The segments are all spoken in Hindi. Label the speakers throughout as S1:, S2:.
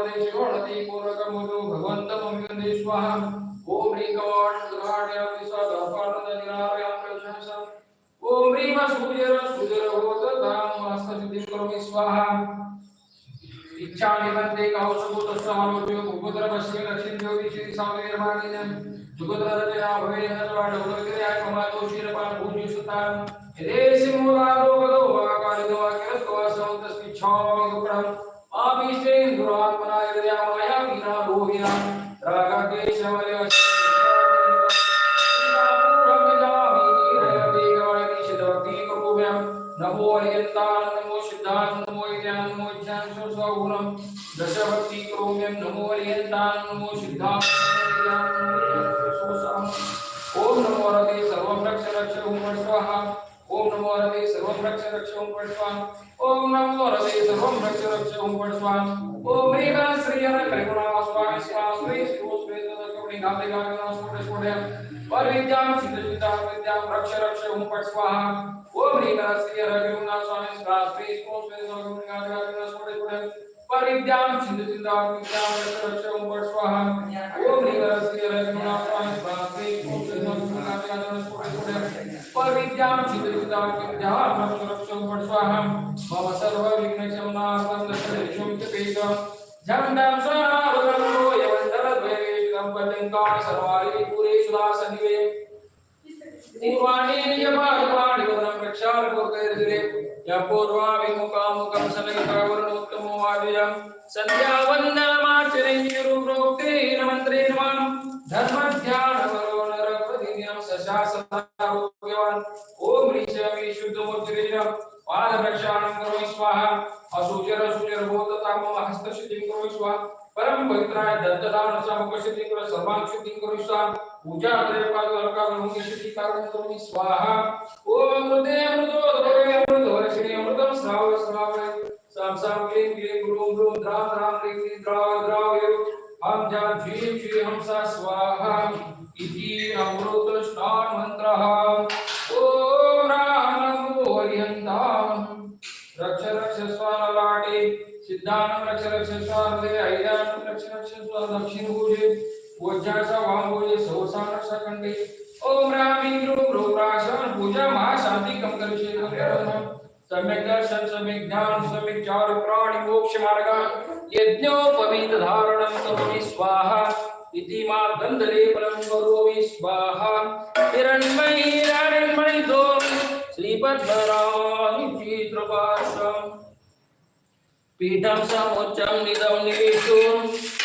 S1: देशे वणति पूर्वकमुदो भगवन्तमभिवन्दे स्वाहा ओम ह्रीं कवाट सुधार्यां विश्वाधापानन्दनिरार्यां प्रशंसा ओम ह्रीं सूर्यर होततां हस्तसिद्धिं करोमि स्वाहा इच्छामिवन्ते कौशभूतस्वामोऽप्यो भूपद्रवस्य लक्ष्मीज्योतिषि सामेर्माणिनं सुभद्ररचना भवेदनवाडवलक्रियाय ममादोषीरपान् भूज्यसुतां यदेसि मूलादो गदो वाकारिदो वाकिरस्तो सौन्तस्मिच्छामि दुःखम् आभीष्टेन्दुरात्मना यदयामाया वीणा रोहिणा रागकेशवलय नमो अरियन्तान् नमो सिद्धान् नमो इद्यान् नमो इच्छान् स्वस्वगुणं दशभक्ति करोम्यं नमो अरियन्तान् नमो सिद्धान् ओम नमो रते सर्वं रक्ष रक्ष ओम स्वाहा ओम नमो रते सर्वं रक्ष रक्ष ओम स्वाहा ओम नमो रते सर्वं रक्ष रक्ष ओम स्वाहा ओम ह्रीं श्रीयं करुणा स्वाहा स्वाहा श्री श्री करुणी गाते गाते स्फुट स्फुट परविद्यां सिद्धिदां विद्यां रक्ष रक्ष ओम स्वाहा ओम ह्रीं श्रीयं करुणा स्वाहा स्वाहा श्री श्री करुणी गाते गाते स्फुट स्फुट परविद्यां सिद्धिदां विद्यां रक्ष रक्ष ओम स्वाहा ओम ह्रीं श्रीयं करुणा स्वाहा स्वाहा श्री परविद्यां सिद्धिदां विद्यां रक्ष रक्ष ओम स्वाहा मम सर्व विघ्नशमनार्थं दशरक्षं च पेयं जमदं स्वाहारुद्रो यवन्दरद्वयेशं पतंका सर्वारि पूरे सुदासनिवे पूर्वाणि नियमार्गाणि वरं रक्षार्गोर्गैर्जिरे या पूर्वाभिमुखामुखं सनयकावरणोत्तमो वाद्यं सन्ध्यावन्दनमाचरेयुरुप्रोक्तेन मन्त्रेण मां धर्मध्यानवरो नरप्रतिदिनं सशासनारोग्यवान् ओम ह्रीं शुद्धमुद्रेण पादप्रक्षालनं करोमि स्वाहा असुचर होत तथा मम हस्तशुद्धिं करोमि स्वाहा परम पवित्राय दत्तदान सामुपस्थितिं करो सर्वां शुद्धिं करोमि स्वाहा पूजा द्रव्यपादवर्गावलंबि शुद्धिकारणं करोमि स्वाहा ओम मृते मृदोदरे मृदोरसिणे अमृतं श्राव श्राव साम साम क्लीं क्लीं ब्रूं ब्रूं द्रां द्रां क्लीं क्लीं द्राव द्राव हम जान झीं झीं हमसा स्वाहा इति अमृत स्नान मंत्रः ओम राम नमो हरियन्तां रक्ष रक्ष स्वानलाटे सिद्धानं रक्ष रक्ष स्वानदे ऐदानं रक्ष रक्ष स्वान दक्षिण भुजे वज्रासा वाम भुजे सहसा रक्ष कंडे ओम रामी ग्रूं ग्रूं राशन पूजा महाशांति कम करिष्ये सम्यक दर्शन सम्यक ध्यान सम्यक चार प्राणि मोक्ष मार्ग यज्ञोपवीत धारणं करोमि स्वाहा इति मार्गंधलेपनं करोमि स्वाहा हिरण्मयी दो श्रीपद्मरामि चित्रपाशं पीठं समुच्चं निदं निवेशुं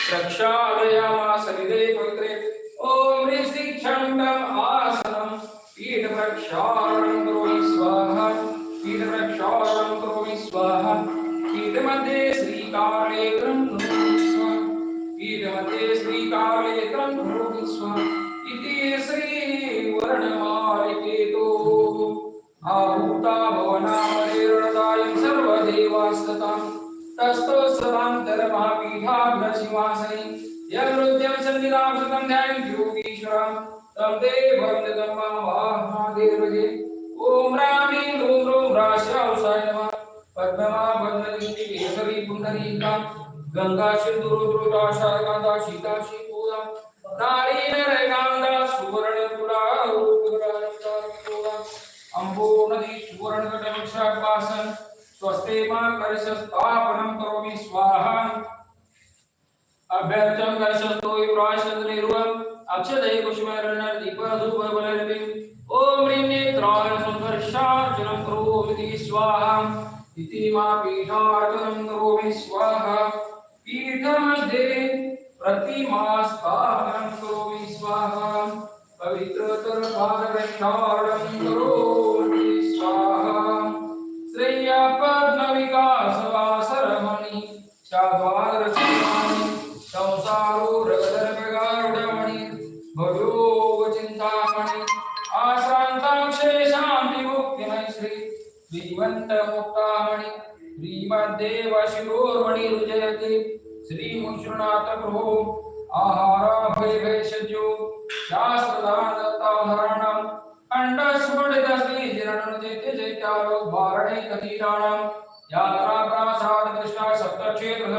S1: प्रक्षालयामास हृदये पवित्रे ओम ह्रीं श्री छन्दम् आसनं पीठ प्रक्षालनं करोमि स्वाहा पीठ प्रक्षालनं करोमि स्वाहा पीठ मध्ये श्रीकालेकं करोमि स्वाहा पीठ मध्ये श्रीकालेकं करोमि स्वाहा इति श्री वर्णमालिकेतो आहुता भवनामरेरणदायं सर्वदेवास्ततां तस्तो सदान्तरमहापीठाग्रशिवासने यद्रुद्यं सन्निधानं ध्यानं योगीश्वरं तं देवं महादेवजे ओम रामी ग्रूं ग्रूं राशावसाय नमः पद्ममा पद्मलिंगी केसरी पुंडरीका गंगा सिंधुरुद्रुदाशारकांदा सीता शीतूला नारी नरकांदा सुवर्ण तुला रूपग्रहणा अंबो नदी सुवर्ण कटमक्षापासन स्वस्ते मा करशस्थापनं करोमि स्वाहा अभ्यर्थं करशस्तोय प्राशन्द्रिरुवम् अक्षदय कुसुमैर्न दीपधूपबलर्पिं ओम ह्रीं नेत्राय सुन्दर्शार्चनं करोमि स्वाहा इति मा पीठार्चनं करोमि स्वाहा पीठमध्ये प्रतिमास्थापनं करोमि स्वाहा पवित्रतर पादप्रक्षालनं करोमि स्वाहा श्रेया पद्मविकासवासरमणि चाद्वादरचनानि संसारो रगदर्पगारुडमणि भव्यो चिन्तामणि आशान्ताक्षे शान्तिमुक्तिमय श्री श्रीमन्तमुक्तामणि श्रीमद्देवशिरोर्मणि रुजयति श्रीमुषृणाथ प्रभो आहाराभयभेषजो शास्त्रदानदत्ताधारणम् अण्डस्फुटितश्रीजीर्णनुजैत्य जैत्यालोक भारणे कथीराणां यात्रा प्रासाद कृष्णा सप्तक्षेत्र